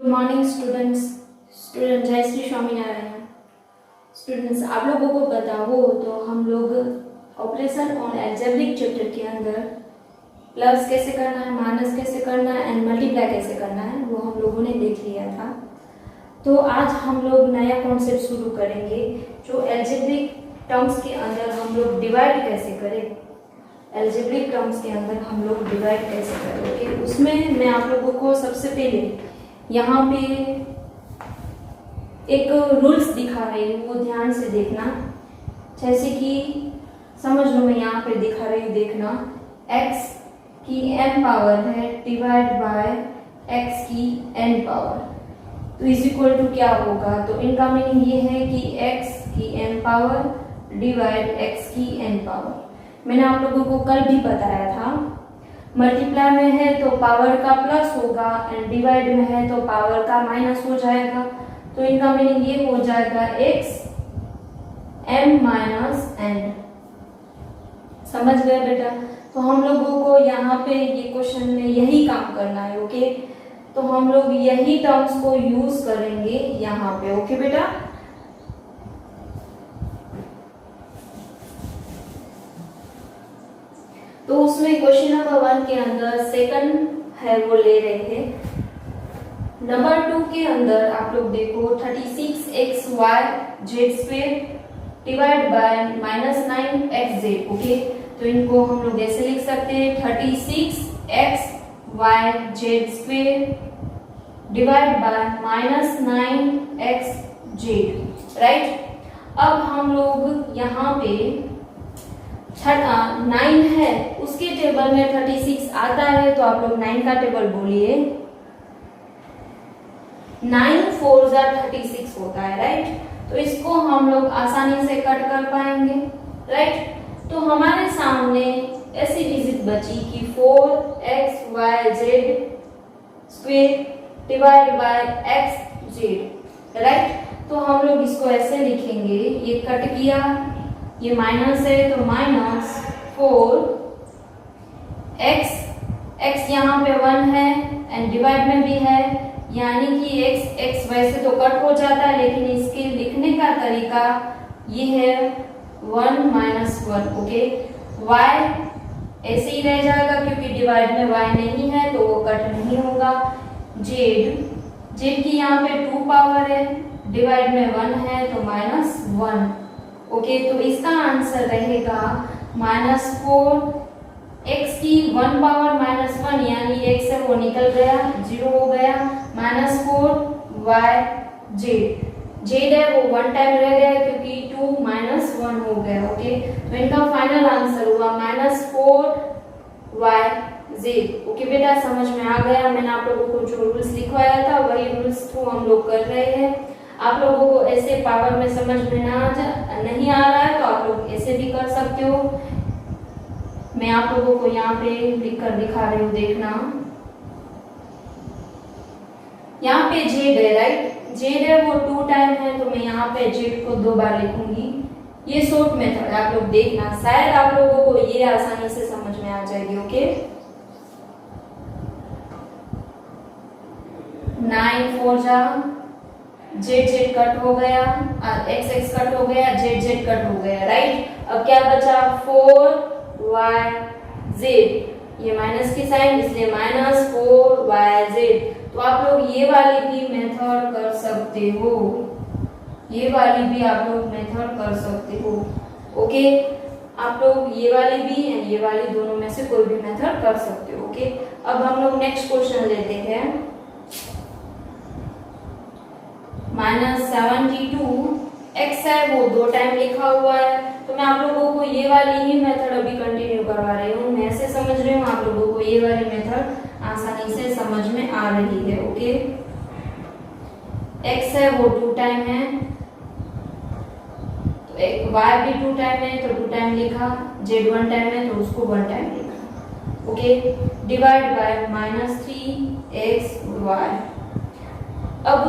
Good morning student जय Shri Swaminarayan. Students, आप लोगों को पता हो तो हम लोग ऑपरेशन ऑन अलजेब्रिक चैप्टर के अंदर प्लस कैसे करना है, माइनस कैसे करना है एंड मल्टीप्लाई कैसे करना है वो हम लोगों ने देख लिया था। तो आज हम लोग नया कॉन्सेप्ट शुरू करेंगे जो अलजेब्रिक टर्म्स के अंदर हम लोग डिवाइड कैसे करें। अलजेब्रिक टर्म्स के अंदर हम लोग डिवाइड कैसे करें, ओके। उसमें मैं आप लोगों को सबसे पहले यहाँ पे एक रूल्स दिखा रही हूँ, वो ध्यान से देखना। जैसे कि समझ लो, मैं यहाँ पे दिखा रही हूँ, देखना। x की m पावर है डिवाइड बाय x की n पावर, तो इज इक्वल टू क्या होगा। तो इनका मीनिंग ये है कि x की m पावर डिवाइड x की n पावर। मैंने आप लोगों को कल भी बताया था, मल्टीप्लाई में है तो पावर का प्लस होगा एंड डिवाइड में है तो पावर का माइनस हो जाएगा। तो इनका मीनिंग ये हो जाएगा x m माइनस n। समझ गए बेटा। तो हम लोगों को यहाँ पे ये क्वेश्चन में यही काम करना है, ओके। तो हम लोग यही टर्म्स को यूज करेंगे यहाँ पे, ओके बेटा। तो उसमें क्वेश्चन नंबर 1 के अंदर सेकंड है वो ले रहे थे। नंबर 2 के अंदर आप लोग देखो 36xy(z)² divide by -9xz, okay. तो इनको हम लोग ऐसे लिख सकते हैं 36xy(z)² divide by -9xz, right. अब हम लोग यहाँ पे 9 है, उसके टेबल में 36 आता है, तो आप लोग 9 का टेबल बोलिए। 9 4 जा 36 होता है, राइट। तो इसको हम लोग आसानी से कट कर पाएंगे, राइट। तो हमारे सामने ऐसी डिजिट बची कि 4xyz² divide by xz, right. तो हम लोग इसको ऐसे लिखेंगे, ये कट किया, ये माइनस है तो -4x यहाँ पे 1 है एंड डिवाइड में भी है, यानी कि x वैसे तो कट हो जाता है, लेकिन इसके लिखने का तरीका ये है 1 - 1, ओके। y ऐसे ही रह जाएगा क्योंकि डिवाइड में y नहीं है तो वो कट नहीं होगा। z की यहाँ पे 2 पावर है, डिवाइड में 1 है तो -1, ओके। तो इसका आंसर रहेगा -4x की 1 पावर -1, यानी x से वो निकल गया, 0 हो गया, -4yz। z है वो 1 टाइम रह गया क्योंकि 2 - 1 हो गया, ओके। तो इनका फाइनल आंसर हुआ -4yz, ओके बेटा। समझ में आ गया। मैंने आप लोगों को जो रूल्स लिखवाया था वही रूल्स थ्रू हम लोग कर रहे हैं। आप लोगों को ऐसे पावर में समझ में नहीं आ रहा है तो आप लोग ऐसे भी कर सकते हो। मैं आप लोगों को यहाँ पे लिख कर दिखा रही हूँ, देखना। यहाँ पे z है, राइट। z है वो 2 टाइम है, तो मैं यहाँ पे z को 2 बार लिखूंगी। ये शॉर्ट मेथड है, आप लोग देखना, शायद आप लोगों को ये आसानी से समझ में आ जाएगी, ओके। 9 4 जा z कट हो गया, x कट हो गया, z कट हो गया, राइट। अब क्या बचा 4yz, ये माइनस की साइन इसलिए -4yz। तो आप लोग ये वाली भी मेथड कर सकते हो, ये वाली भी आप लोग मेथड कर सकते हो, ओके। आप लोग ये वाली भी एंड ये वाली दोनों में से कोई भी मेथड कर सकते हो, ओके। अब हम लोग नेक्स्ट क्वेश्चन लेते हैं। -72x है वो 2 टाइम लिखा हुआ है, तो मैं आप लोगों को ये वाली ही मेथड अभी कंटिन्यू करवा रही हूँ। मैं ऐसे समझ रही हूँ, आप लोगों को ये वाली मेथड आसानी से समझ में आ रही है, ओके। x है वो 2 टाइम है, तो y भी 2 टाइम है तो 2 टाइम लिखा, z 1 टाइम है तो उसको 1 टाइम लिखा, ओके। Divide by -3xy। अब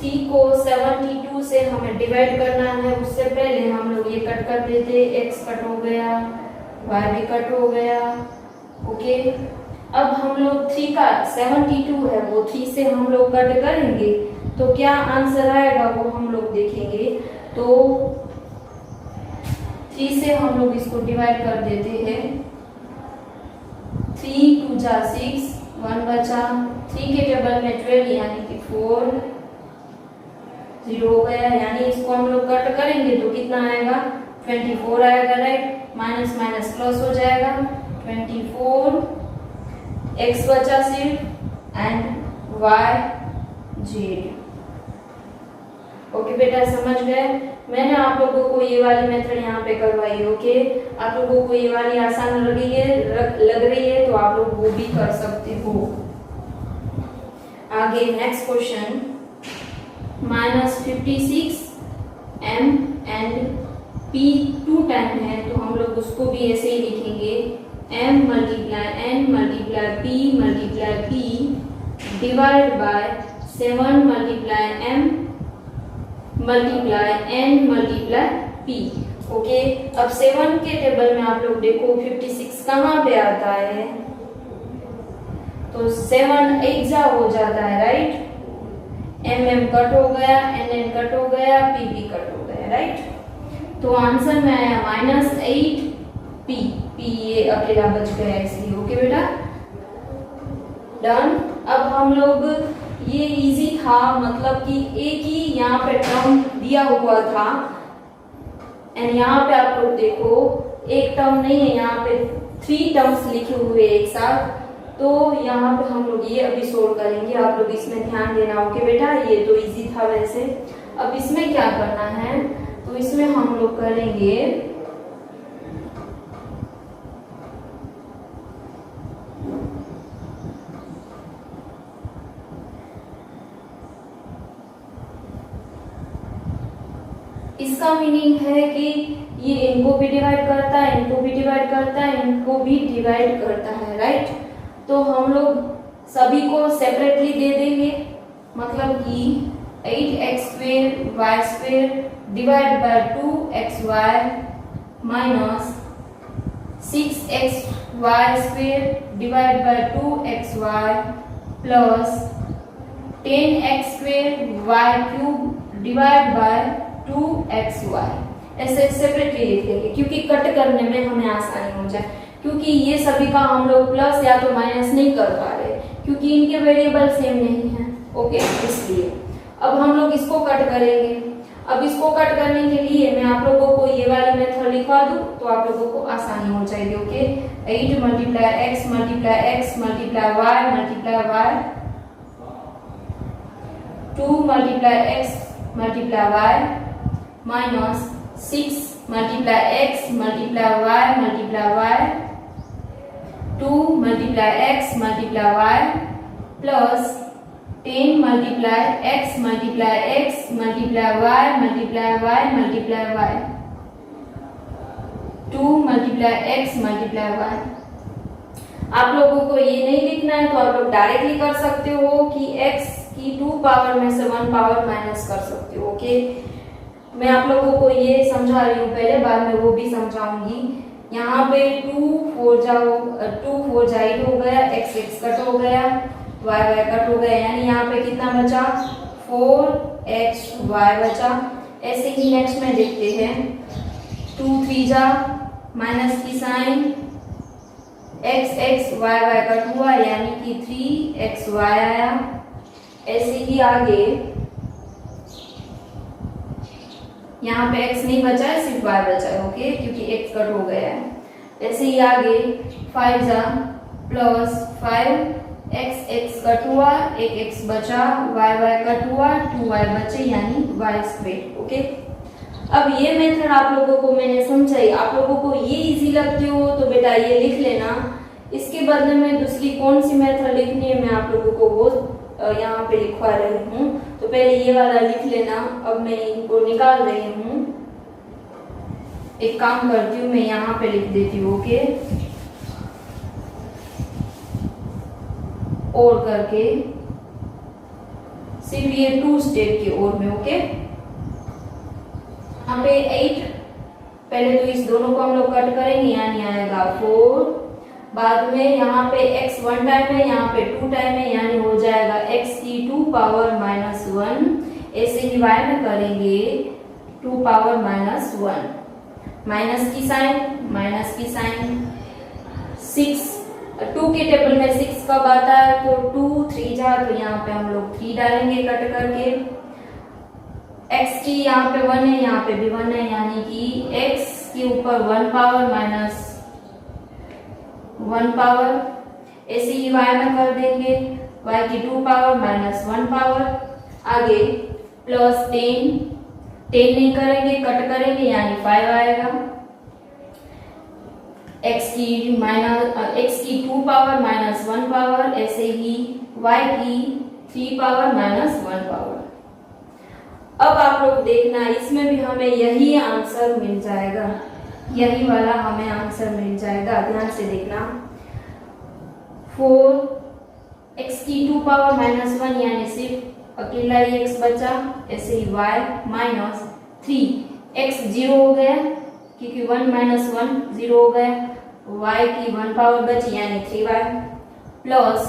3 को 72 से हमें डिवाइड करना है, उससे पहले हम लोग ये कट कर देते, x कट हो गया, y भी कट हो गया, ओके। अब हम लोग 3 का 72 है वो 3 से हम लोग कट करेंगे तो क्या आंसर आएगा वो हम लोग देखेंगे। तो 3 से हम लोग इसको डिवाइड कर देते हैं। 3 2 जा 6, 1 बचा, 3 के टेबल में 12 यानी कि 4 0 हो गया, यानी इसको हम लोग कट करेंगे तो कितना आएगा 24 आएगा, राइट। माइनस माइनस प्लस हो जाएगा 24, x बचा सिर्फ एंड y z। ओके बेटा समझ गए। मैंने आप लोगों को ये वाली मेथड यहाँ पे करवाई। ओके आप लोगों को ये वाली आसान लग रही है तो आप लोग वो भी कर सकते हो। आगे next question, -56 m and p 2 time है तो हम लोग उसको भी ऐसे ही लिखेंगे m multiply n multiply p divide by 7 multiply m multiply n multiply p। Okay अब 7 के टेबल में आप लोग देखो 56 कहाँ पे आता है, तो 7 8 जा हो जाता है, राइट। mm कट हो गया, nn कट हो गया, p कट हो गया, राइट। तो आंसर में आया -8p, p ये अकेला बच गया इसलिए। ओके बेटा डन। अब हम लोग ये इजी था, मतलब कि एक ही यहाँ पे टर्म दिया हुआ था एंड यहाँ पे आप लोग देखो एक टर्म नहीं है, यहाँ पे 3 टर्म्स लिखे हुए एक साथ। तो यहाँ पे हम लोग ये अभी सोल्व करेंगे, आप लोग इसमें ध्यान देना। ओके बेटा ये तो इजी था वैसे। अब इसमें क्या करना है, तो इसमें हम लोग करेंगे इसका मीनिंग है कि ये इनको भी डिवाइड करता है, इनको भी डिवाइड करता है, इनको भी डिवाइड करता है, राइट। तो हम लोग सभी को सेपरेटली दे देंगे, मतलब कि 8x² y² divide by 2xy minus 6xy² divide by 2xy plus 10x² y³ divide by 2xy। ऐसे सेपरेटली लिख लेंगे क्योंकि कट करने में हमें आसानी हो जाए, क्योंकि ये सभी का हम लोग प्लस या तो माइनस नहीं कर पा रहे क्योंकि इनके वेरिएबल सेम नहीं है। ओके इसलिए अब हम लोग इसको कट करेंगे। अब इसको कट करने के लिए मैं आप लोगों को ये वाली मेथड लिखवा दूं तो आप लोगों को आसानी हो जाएगी। Okay 8 multiply x multiply x multiply y multiply y, 2 multiply x multiply y minus 6 multiply x multiply y multiply y, 2 multiply x multiply y plus 10 multiply x multiply x multiply y multiply y multiply y, 2 multiply x multiply y। आप लोगों को ये नहीं लिखना है तो आप लोग डायरेक्टली कर सकते हो कि x की 2 पावर में से 1 पावर माइनस कर सकते हो। ओके मैं आप लोगों को ये समझा रही हूँ पहले, बाद में वो भी समझाऊंगी। यहाँ पे 2 4 जा 8 हो गया, x कट हो गया, y कट हो गया, यानी यहाँ पे कितना बचा 4xy बचा। ऐसे ही नेक्स्ट में देखते हैं 2 3 जा माइनस की साइन, x y कट हुआ यानी कि 3xy आया। ऐसे ही आगे यहाँ पे x नहीं बचा है, सिर्फ y बचा है। ओके क्योंकि x कट हो गया है। ऐसे ही आगे 5 जा प्लस 5x कट हुआ, एक x बचा, y कट हुआ, 2y बचे यानी y²। ओके अब ये मेथड आप लोगों को मैंने समझाई, आप लोगों को ये इजी लगती हो तो बेटा ये लिख लेना। इसके बदले में दूसरी कौन सी मेथड लिखनी है मैं आप लोगों को वो यहाँ पे लिखवा रही हूँ। तो पहले ये वाला लिख लेना। अब मैं इनको निकाल रही हूँ, एक काम करती हूँ मैं यहाँ पे लिख देती हूँ। ओके और करके सिर्फ ये 2 स्टेप की ओर में। ओके यहाँ पे 8, पहले तो इस दोनों को हम लोग कट करेंगे, यानी आएगा 4 बाद में यहाँ पे x 1 टाइम है, यहाँ पे 2 टाइम है, यानी हो जाएगा x की 2 पावर माइनस 1। ऐसे ही y में करेंगे 2 पावर माइनस 1, माइनस की साइन 6, 2 के टेबल में 6 कब आता है तो 2 3 जा, तो यहाँ पे हम लोग 3 डालेंगे कट करके। x की यहाँ पे 1 है, यहाँ पे भी 1 है, यानी कि x के ऊपर 1 पावर माइनस 1 पावर। ऐसे ही y में कर देंगे y की 2 पावर माइनस 1 पावर। आगे प्लस 10 नहीं करेंगे, कट करेंगे, यानी 5 आएगा। x की 2 पावर माइनस 1 पावर। ऐसे ही y की 3 पावर माइनस 1 पावर। अब आप लोग देखना, इसमें भी हमें यही आंसर मिल जाएगा, यही वाला हमें आंसर मिल जाएगा। ध्यान से देखना, 4x की 2 पावर माइनस 1, यानी सिर्फ अकेला ही x बचा। ऐसे ही y माइनस 3x 0 हो गया, क्योंकि 1 माइनस 1 0 हो गया। y की 1 पावर बची, यानी 3y प्लस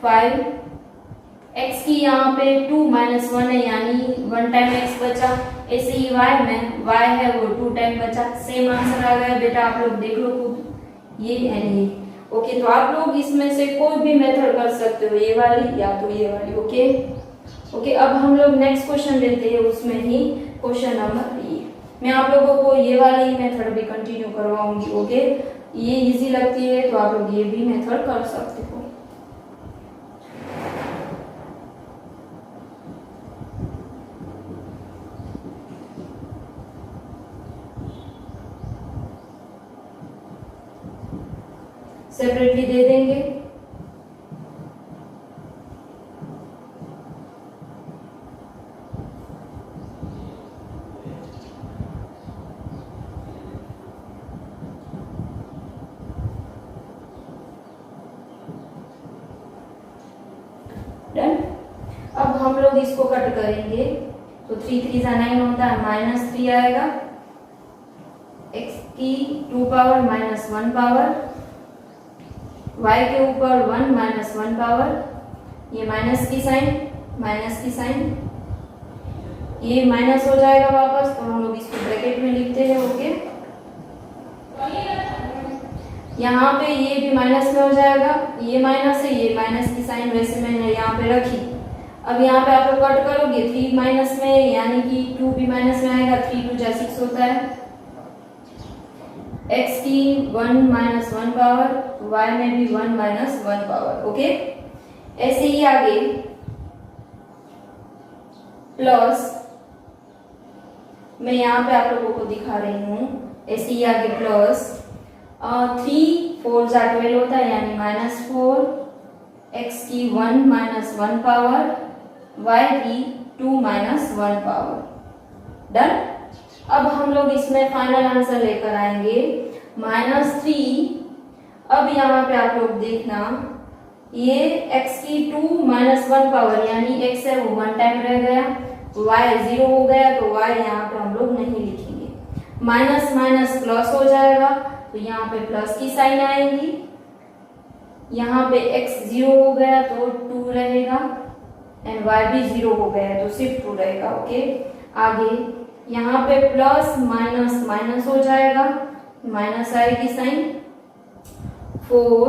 5x की यहाँ पे 2 माइनस 1 है, यानी 1 टाइम x बचा। ऐसे ही y में y है वो 2 टाइम बचा। सेम आंसर आ गया बेटा, आप लोग देख लो खुद, ये एंड ये। ओके, तो आप लोग इसमें से कोई भी मेथड कर सकते हो, ये वाली या तो ये वाली। ओके, अब हम लोग नेक्स्ट क्वेश्चन लेते हैं, उसमें ही क्वेश्चन नंबर ये। मैं आप लोगों को ये वाली मेथड भी कंटिन्यू करवाऊंगी। ओके, ये इजी लगती है तो आप लोग ये भी मेथड कर सकते हो। सेपरेटली दे देंगे। डन। अब हम लोग इसको कट करेंगे, तो 3 3 जा 9 होता है, माइनस 3 आएगा। x की 2 पावर माइनस 1 पावर, y के ऊपर 1 माइनस 1 पावर, ये माइनस की साइन, ये माइनस हो जाएगा वापस, तो हम लोग इसको ब्रैकेट में लिखते हैं। ओके, यहाँ पे ये भी माइनस में हो जाएगा, ये माइनस है, ये माइनस की साइन वैसे मैंने यहाँ पे रखी। अब यहाँ पे आप लोग कट करोगे, 3 माइनस में, यानी कि 2 भी माइनस में आएगा, 3 2 जा 6 होता है। x की 1 माइनस 1 पावर, y में भी 1 माइनस 1 पावर। ओके, ऐसे ही आगे प्लस, मैं यहाँ पे आप लोगों को दिखा रही हूँ, ऐसे ही आगे प्लस 3 4 जा 12 होता है, यानी माइनस 4, x की 1 माइनस 1 पावर, y की 2 माइनस 1 पावर। डन। अब हम लोग इसमें फाइनल आंसर लेकर आएंगे -3। अब यहाँ पे आप लोग देखना, ये x की 2 माइनस 1 पावर, यानी x है वो 1 टाइम रह गया, y 0 हो गया, तो y यहाँ पे हम लोग नहीं लिखेंगे। माइनस माइनस प्लस हो जाएगा, तो यहाँ पे प्लस की साइन आएगी। यहाँ पे x 0 हो गया तो 2 रहेगा, एंड y भी 0 हो गया तो सिर्फ 2 रहेगा। ओके, आगे यहाँ पे प्लस माइनस माइनस हो जाएगा, माइनस आएगी साइन। 4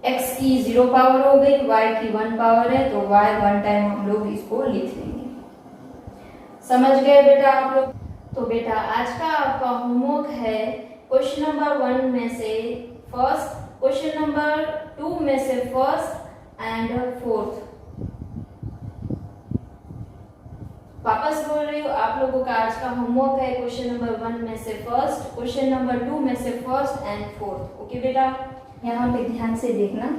x की 0 पावर हो गई, y की 1 पावर है, तो y 1 टाइम हम लोग इसको लिख लेंगे। समझ गए बेटा आप लोग? तो बेटा आज का आपका होमवर्क है क्वेश्चन नंबर 1 में से फर्स्ट, क्वेश्चन नंबर 2 में से फर्स्ट एंड फोर्थ। वापस बोल रही हूँ, आप लोगों का आज का होमवर्क है क्वेश्चन नंबर 1 में से फर्स्ट, क्वेश्चन नंबर 2 में से फर्स्ट एंड फोर्थ। ओके बेटा, यहाँ पे ध्यान से देखना,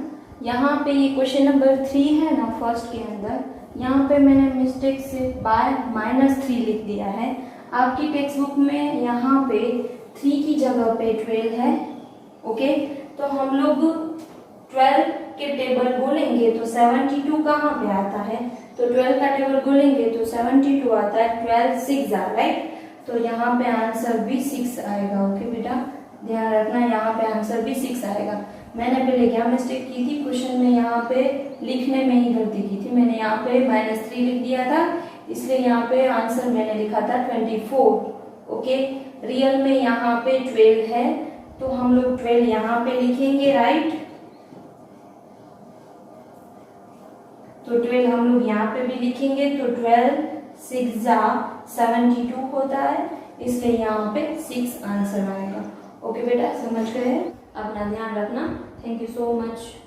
यहाँ पे ये क्वेश्चन नंबर 3 है ना फर्स्ट के अंदर, यहाँ पे मैंने मिस्टेक से बाय -3 लिख दिया है। आपकी टेक्स्ट बुक में यहाँ पे 3 की जगह पे 12 है। ओके, तो हम लोग 12 के टेबल बोलेंगे तो 72 कहाँ पे आता है, तो 12 का टेबल बोलेंगे तो 72 आता है, 12 6 राइट, तो यहाँ पे आंसर भी 6 आएगा। ओके बेटा, ध्यान रखना यहाँ पे आंसर भी 6 आएगा। मैंने पहले क्या मिस्टेक की थी, क्वेश्चन में यहाँ पे लिखने में ही गलती की थी। मैंने यहाँ पे -3 लिख दिया था, इसलिए यहाँ पे आंसर मैंने लिखा था 24। ओके, रियल में यहाँ पे 12 है, तो हम लोग 12 यहाँ पे लिखेंगे, राइट। तो 12 हम लोग यहाँ पे भी लिखेंगे, तो 12 6 जा 72 होता है, इसलिए यहाँ पे 6 आंसर आएगा। ओके बेटा, समझ गए? अपना ध्यान रखना। Thank you so much.